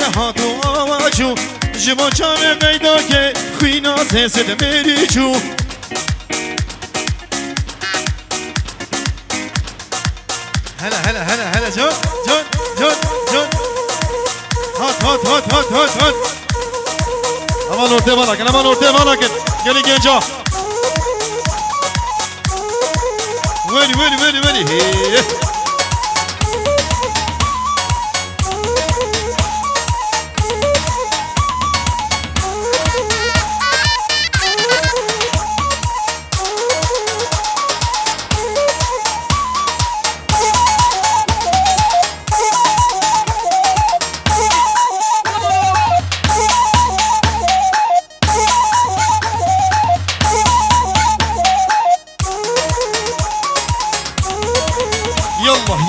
هاتو آواجو جبا چاره قیدا که خوینا سیسد میری چو هلا هلا هلا هلا جون جون جون جون هات هات هات هات هات هات اما نورته بالا کن اما نورته بالا کن گلی گنجا ولی ولی ولی ولی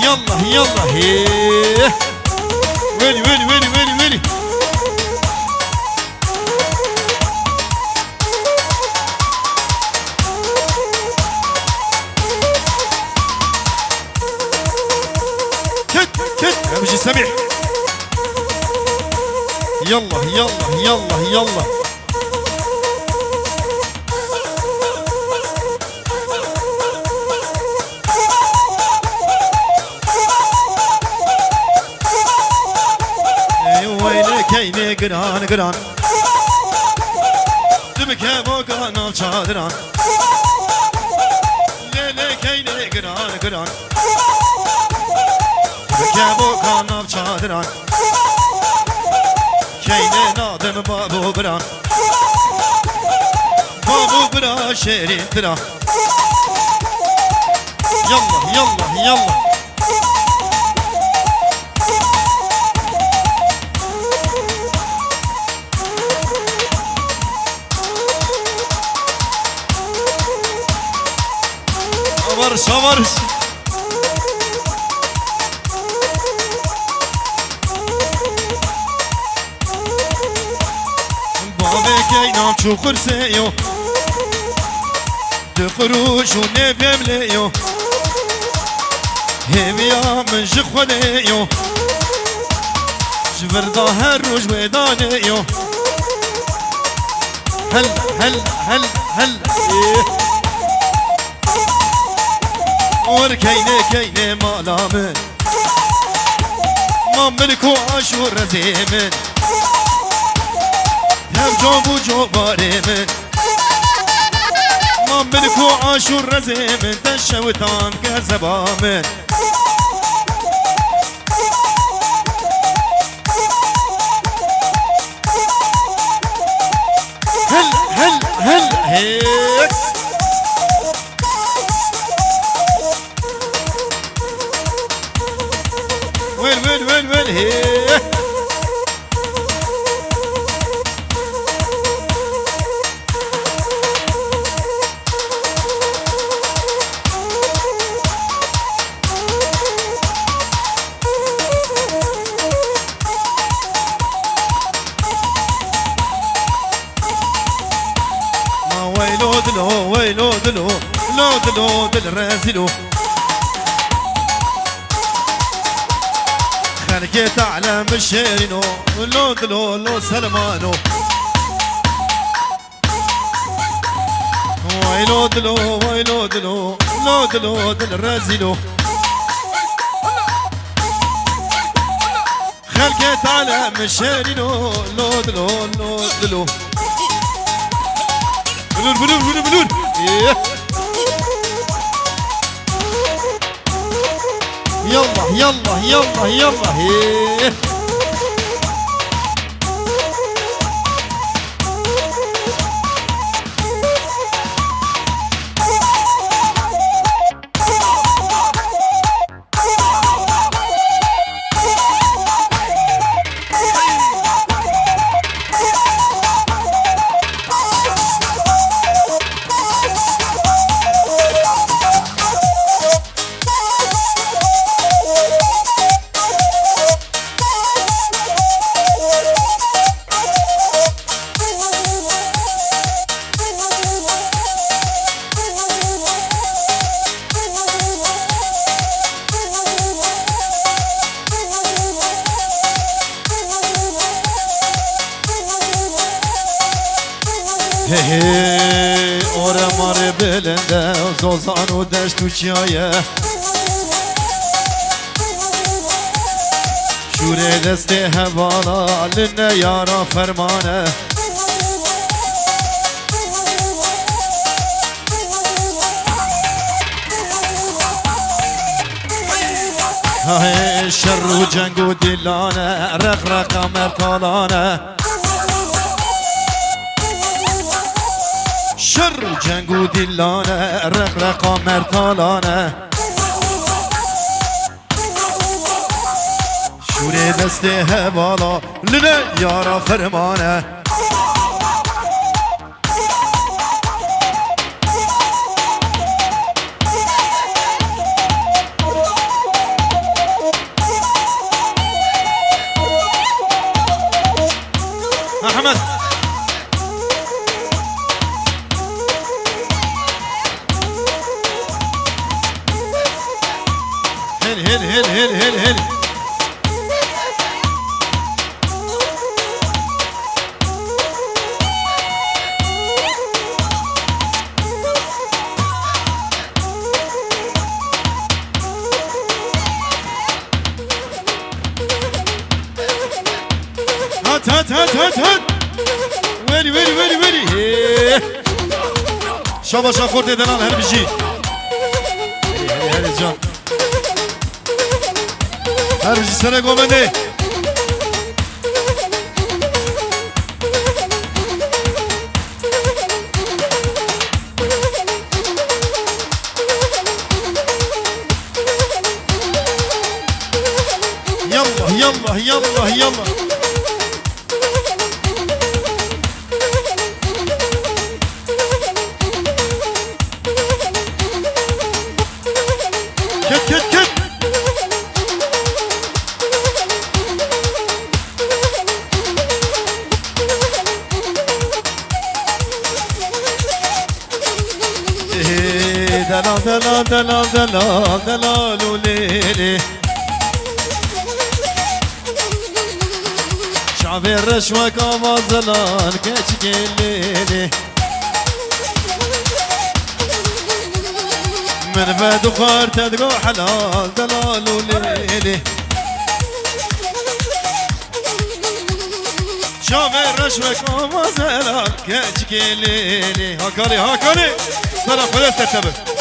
يلا يلا هيه ويلي ويلي ويلي ويلي ويلي كت كت امشي سميح يلا يلا يلا يلا كيني قران قران دمك بوقان الشادران ليلي كيني قران قران دمك بوقان الشادران كيني نادم بابو بران بابو برا شيرين ترا يلا يلا يلا شمرش بابك ينام شو خرسيو دخروش ونفهم ليو هيميا من جخوليو جبر ظاهر روج ويدانيو هل هل هل هل وركيني كيني مالامن ما ملكو عاشور رزيمن هم جوبو جوباريمن ما ملكو عاشور رزيمن تشوتان كزبامن هل هل هل هيك وين هي ما ويلو دلو ويلو دلو لو دلو دل رازلو خلقيت على مشيرينو لو دلو لو سلمانو ويلو دلو ويلو دلو لو دلو دل رازلو خلقيت على مشيرينو لو دلو لو دلو بلور بلور بلور بلور يلا يلا يلا يلا هيه Hey, ora mare belende Zozan u deşt uçyaye Şure deste hevala Linne yara fermane Hey, şerru cengu dillane Rekreka mertalane شر جنگو دلانه رقرقا مرتالانه شوره دست هوالا لنه یارا فرمانه احمد هل هات ويلي شابا شافورت دلال هل بيجي هل جان هل بيجي سنة قومني يلا كت دلال وليلي شعبي الرشوة كما زلال كشك الليلي من بعد خار تدقو حلال دلال وليلي شعبي الرشوة كما زلال كشك الليلي هاكالي سلام فلس تتبه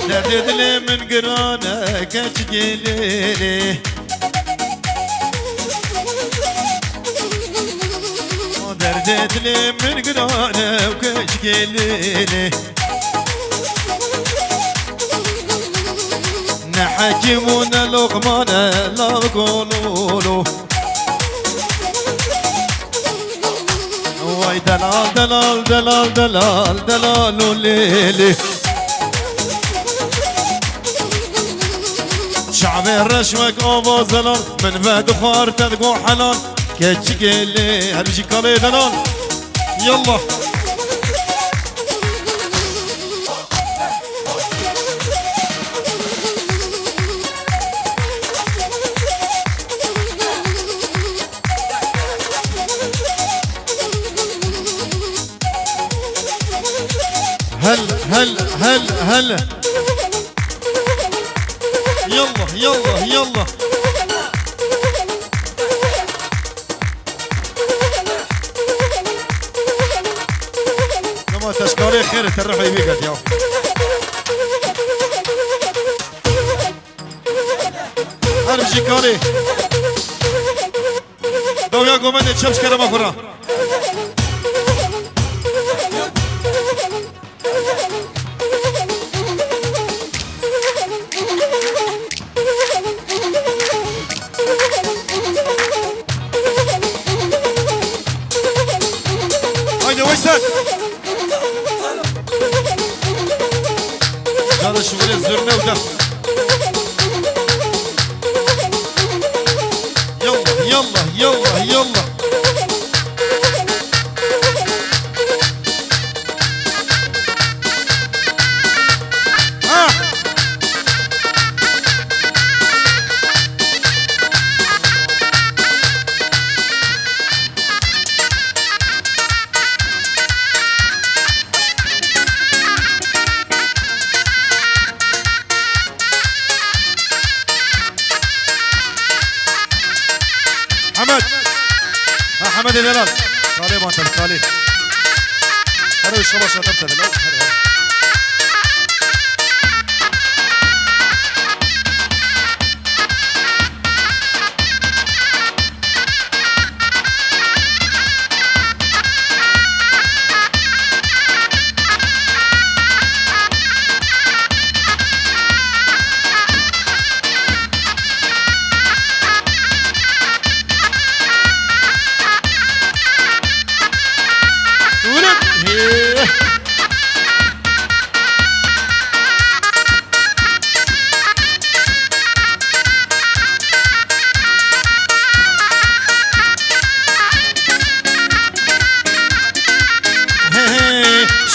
دردلي من قرانه كتجليلي دردلي من قرانه وكتجليلي نحكمون لقمانه لا قولولو واي دلال وليلي شعبي الرشوك أبو زلال من بعد خار تدقو حلال كتشك اللي هربشي كالي دلال يلا هلا يلا لما تشكري خير ترحي بيك يا هر بجي كالي دويا قومني تشمش كرما فرا هايدي ويسن هذا شغل الزرنة ودم يلا يلا يلا حمد ها حمد الهلال قالي ما انت قالي هروي الشباب شطرت بالله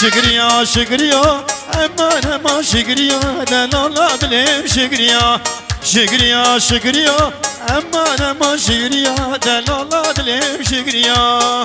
شكريا شكريا امان ما شكريا لا لا بليم شكريا شكريا شكريا امان ما شكريا لا لا بليم شكريا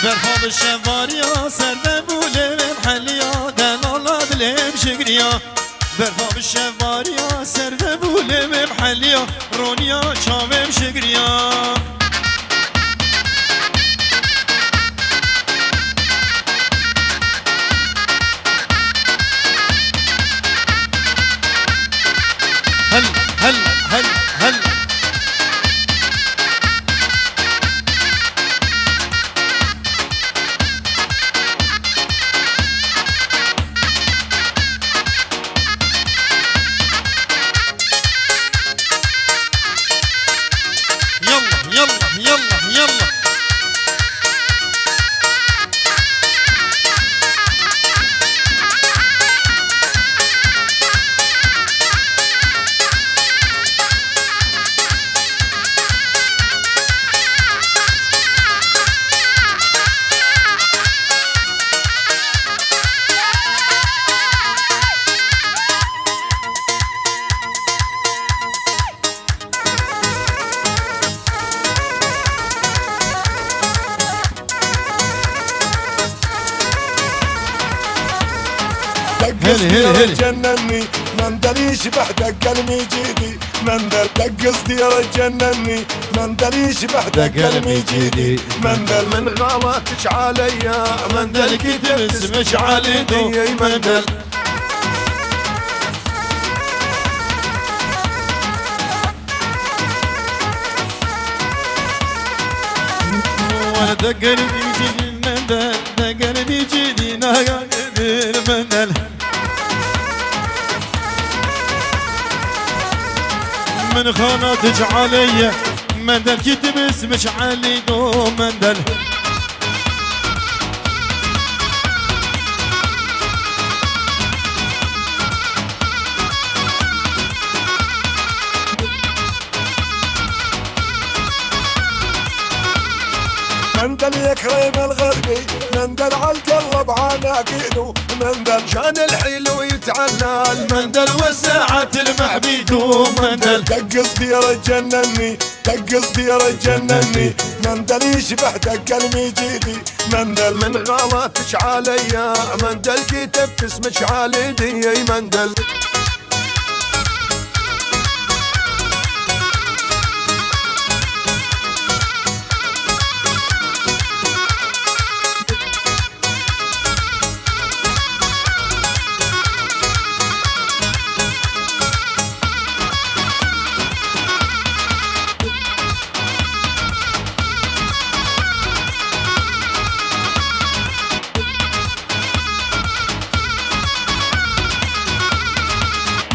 برخاب الشواريا سر بوله محليا دلالا بليم شكريا برخاب الشواريا سر بوله محليا رونيا شامم شكريا هل هل هل هل يلا يلا يلا دقس ديار جنني مندل يشبح دق المجيدي مندل دقس ديار جنني مندل يشبح دق المجيدي مندل من غلطك عليا مندل كتب اسمك علي دو مندل وانا دقني بيجي المندل دقني بيجي ناقا المندل من خاناتك علي مندل كتب اسمك علي دو مندل مندل يكرم الغربي مندل عالقلب عناقيده مندل كان الحلو يتعنى المندل وساعة المحبيد ومندل دقس ديار جنني دقس ديار جنني مندل يشبح دق المجيدي مندل من غلطك عليا مندل كتبت اسمك على يدي مندل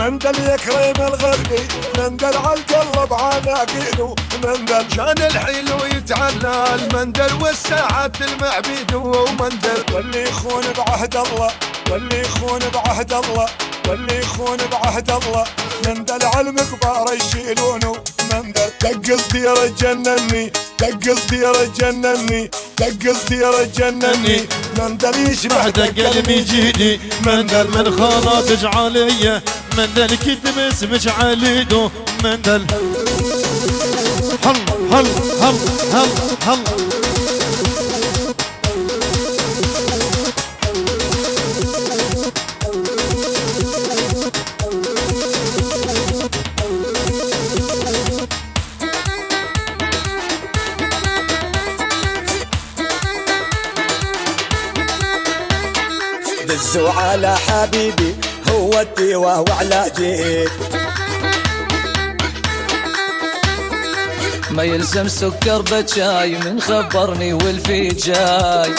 مندل يكرم الغربي مندل عالقلب عناقيده مندل كان الحلو يتعلى المندل والساعات المعبيد ومندل واللي يخون بعهد الله واللي يخون بعهد الله واللي يخون بعهد الله مندل على المقبار يشيلونه مندل دق صدير تجنني دق صدير تجنني دق صدير تجنني مندل يشبح دق قلبي جيدي مندل من خلاط جعالية مندل كتب اسمك عليدو مندل هل هل هل هل هل دزوا على حبيبي هو الديوة وعلاجي ما يلزم سكر بشاي من خبرني والفي جاي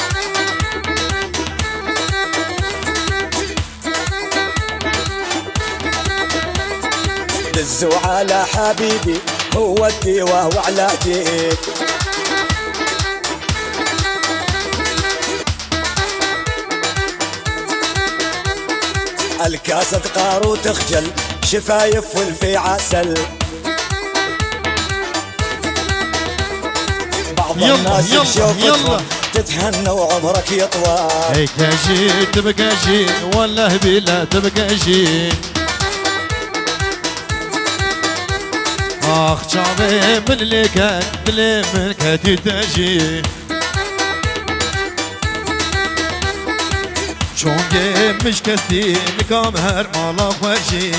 دزوا على حبيبي هو الديوة وعلاجي الكاسة قارو تخجل شفايف والفي عسل بعض الناس بشوفتهم تتهنى وعمرك يطول هيك جي تبقى جي والله بلا تبقى جي اخ شعبي من اللي كان اللي من كاتي تجي شونجي مش كستي نكام هر مالا خوشي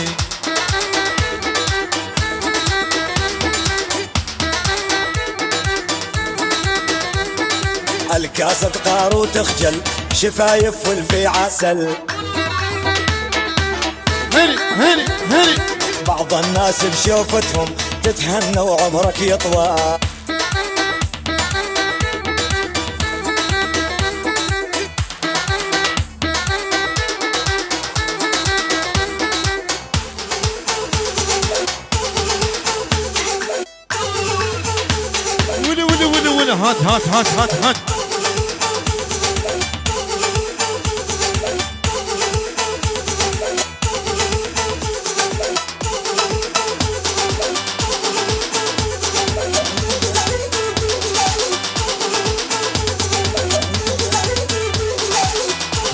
الكاسة قارو تخجل شفايف والفي عسل هري هري هري بعض الناس بشوفتهم تتهنى وعمرك يطول هات هات هات هات هات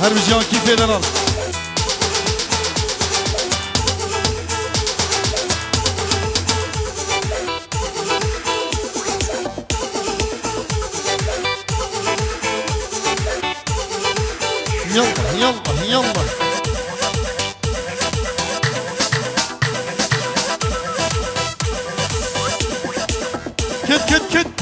هربجان كيف يدرال يلا يلا يلا كد كد كد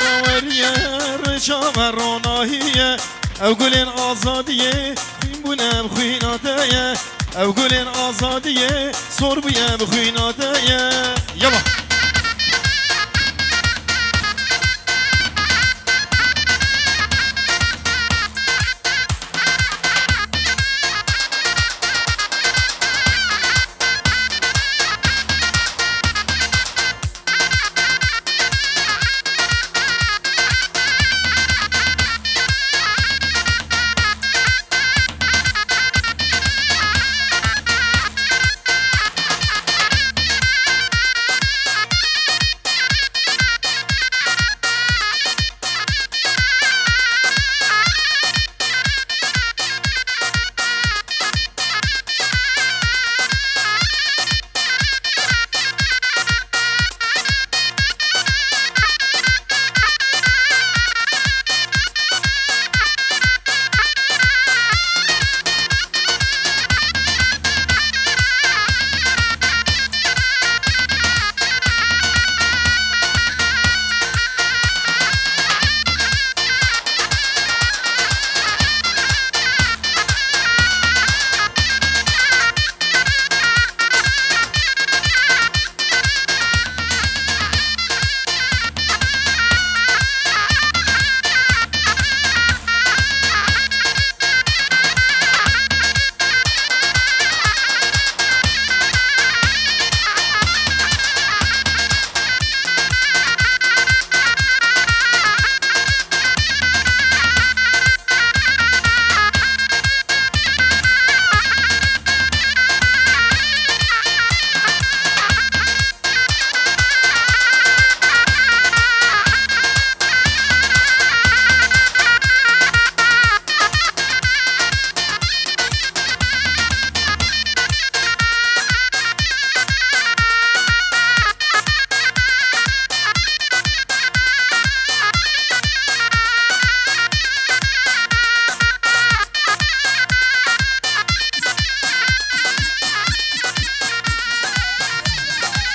باوریه رجام روناهیه او گلین آزادیه خیم بونم خویناتیه او گلین آزادیه سر بیم خویناتیه یلا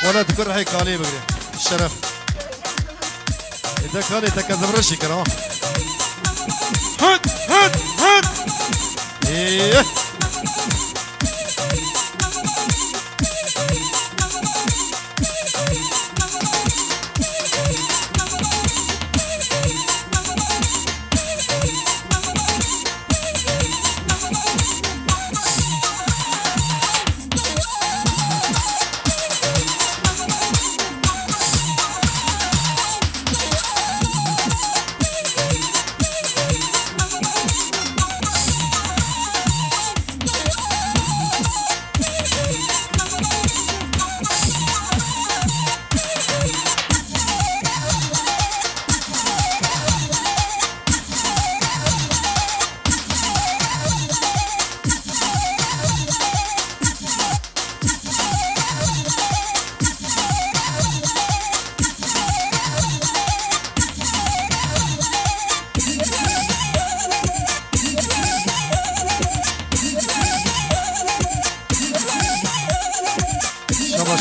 ولا تكون رح كالي بقري الشرف إذا كالي تكذب رشك أنا هات هات هات إيه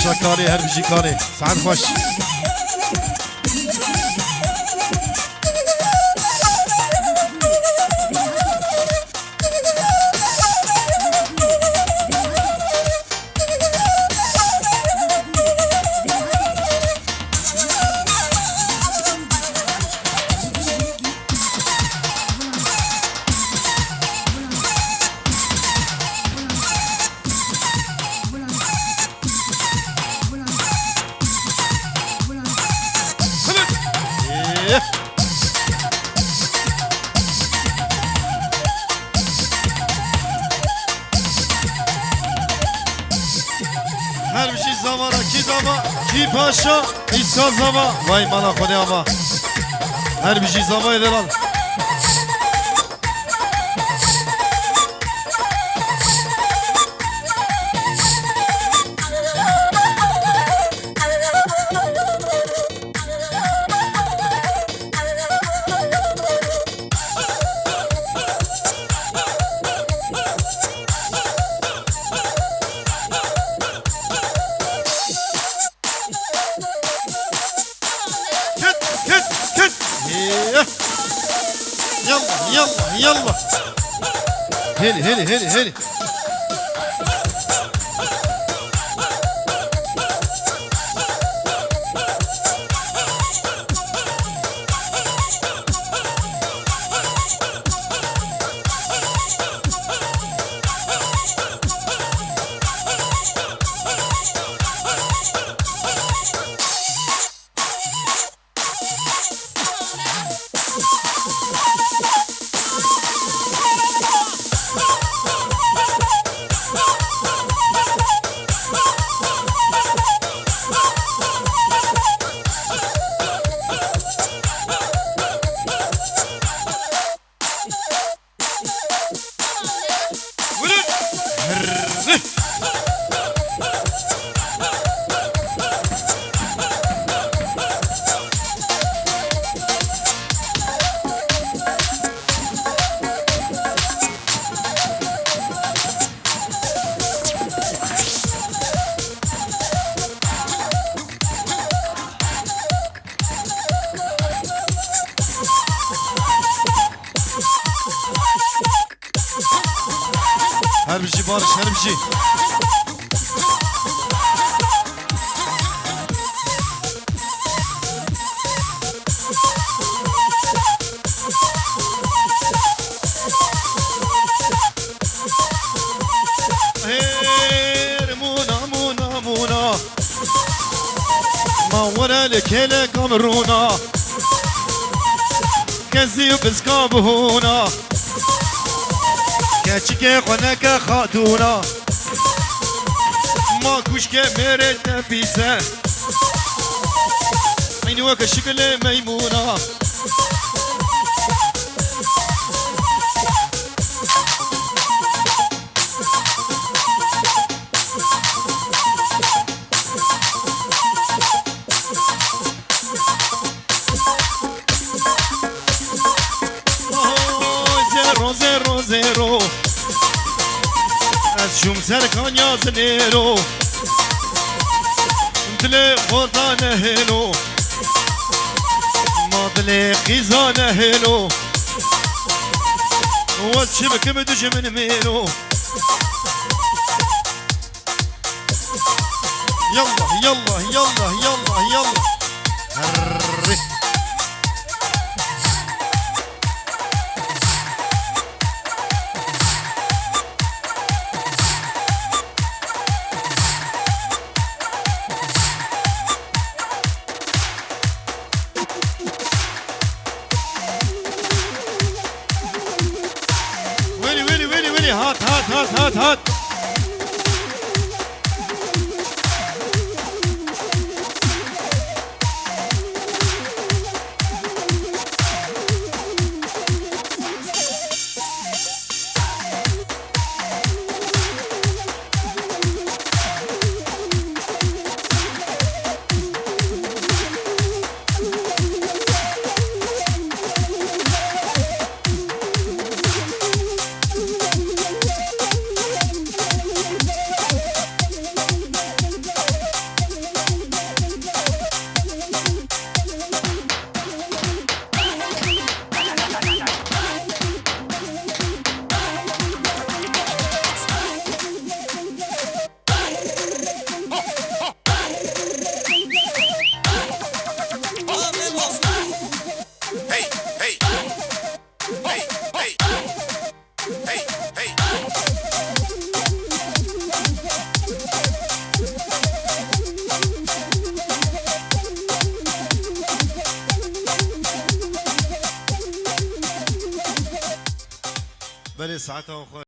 شكاري هربجي كاري سعد خوش هربجي زمانه کی زمان کی پاشا ایسا زمان وای مالا خودی آما هربجي زمان دلال يلا هلي هلي هلي هلي هربجي بارش هربجي هير مونا مونا مونا ما ورا لك هلا كامرونا كزي وبسكاب هونا كاتشكي خونك خاتونا ما كوشكي ميرت نفيسة عيني وك شكل ميمونة زيرو زيرو زيرو شوم سركان يا زنيرو دلي غوطان هلو ما دلي خيزان هلو وشبك بدج من ميلو يلا يلا يلا يلا يلا هري هات هات هات هات هات بلي ساعتها